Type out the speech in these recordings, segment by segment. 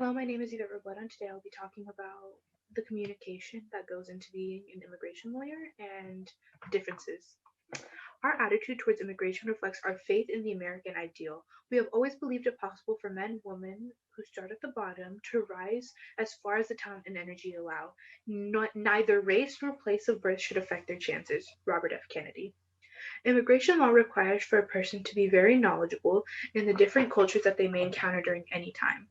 Hello, my name is Eva Robledo, and today I'll be talking about the communication that goes into being an immigration lawyer and differences. Our attitude towards immigration reflects our faith in the American ideal. We have always believed it possible for men and women who start at the bottom to rise as far as the talent and energy allow. Neither race nor place of birth should affect their chances. Robert F. Kennedy. Immigration law requires for a person to be very knowledgeable in the different cultures that they may encounter during any time.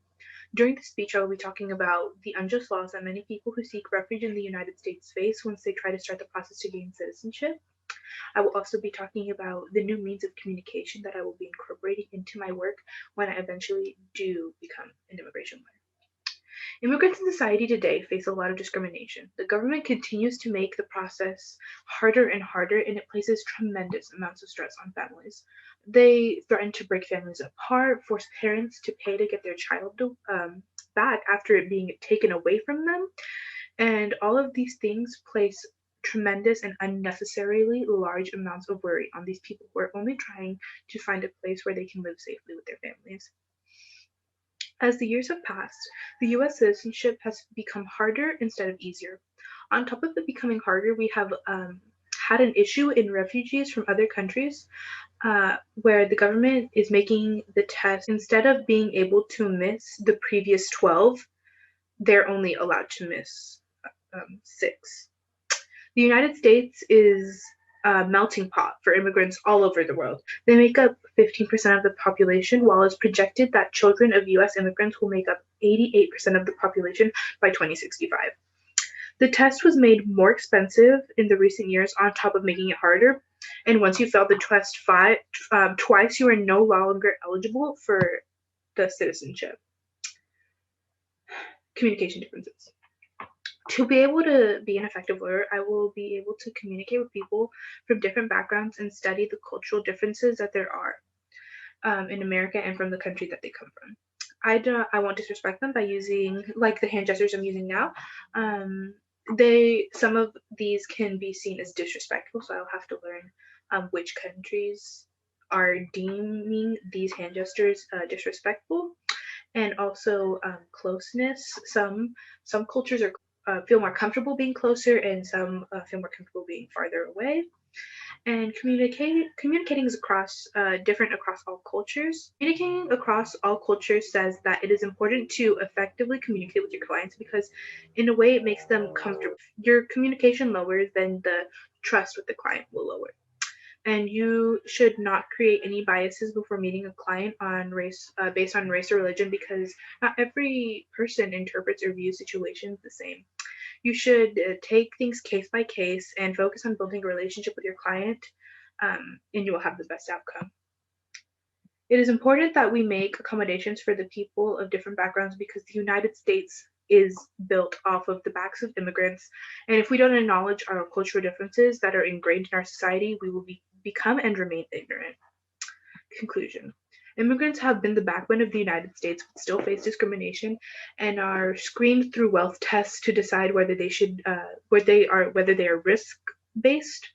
During this speech, I will be talking about the unjust laws that many people who seek refuge in the United States face once they try to start the process to gain citizenship. I will also be talking about the new means of communication that I will be incorporating into my work when I eventually do become an immigration lawyer. Immigrants in society today face a lot of discrimination. The government continues to make the process harder and harder, and it places tremendous amounts of stress on families. They threaten to break families apart, force parents to pay to get their child back after it being taken away from them, and all of these things place tremendous and unnecessarily large amounts of worry on these people who are only trying to find a place where they can live safely with their families. As the years have passed, the US citizenship has become harder instead of easier. On top of it becoming harder, we have had an issue in refugees from other countries where the government is making the test, instead of being able to miss the previous 12, they're only allowed to miss 6. The United States is a melting pot for immigrants all over the world. They make up 15% of the population, while it's projected that children of US immigrants will make up 88% of the population by 2065. The test was made more expensive in the recent years on top of making it harder. And once you failed the test twice, you are no longer eligible for the citizenship. Communication differences. To be able to be an effective lawyer, I will be able to communicate with people from different backgrounds and study the cultural differences that there are in America and from the country that they come from. I won't disrespect them by using like the hand gestures I'm using now. Some of these can be seen as disrespectful, so I'll have to learn which countries are deeming these hand gestures disrespectful, and also closeness. Some cultures are feel more comfortable being closer, and some feel more comfortable being farther away. And communicating is different across all cultures. Communicating across all cultures says that it is important to effectively communicate with your clients because, in a way, it makes them comfortable. Your communication lowers, then the trust with the client will lower. And you should not create any biases before meeting a client on race, based on race or religion, because not every person interprets or views situations the same. You should take things case by case and focus on building a relationship with your client, and you will have the best outcome. It is important that we make accommodations for the people of different backgrounds because the United States is built off of the backs of immigrants. And if we don't acknowledge our cultural differences that are ingrained in our society, we will become and remain ignorant. Conclusion. Immigrants have been the backbone of the United States, but still face discrimination and are screened through wealth tests to decide whether they are risk-based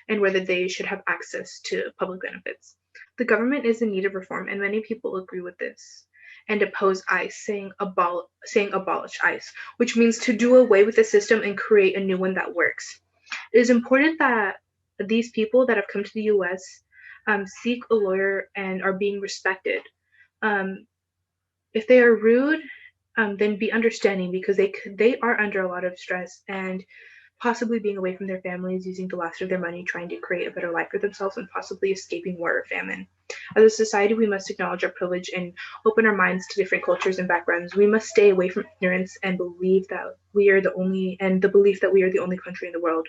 and whether they should have access to public benefits. The government is in need of reform, and many people agree with this and oppose ICE, saying abolish ICE, which means to do away with the system and create a new one that works. It is important that these people that have come to the US seek a lawyer and are being respected. If they are rude, then be understanding because they are under a lot of stress and possibly being away from their families, using the last of their money, trying to create a better life for themselves, and possibly escaping war or famine. As a society, we must acknowledge our privilege and open our minds to different cultures and backgrounds. We must stay away from ignorance and believe that we are the only, and the belief that we are the only country in the world.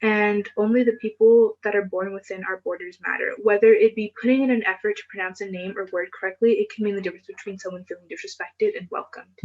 And only the people that are born within our borders matter. Whether it be putting in an effort to pronounce a name or word correctly, it can mean the difference between someone feeling disrespected and welcomed.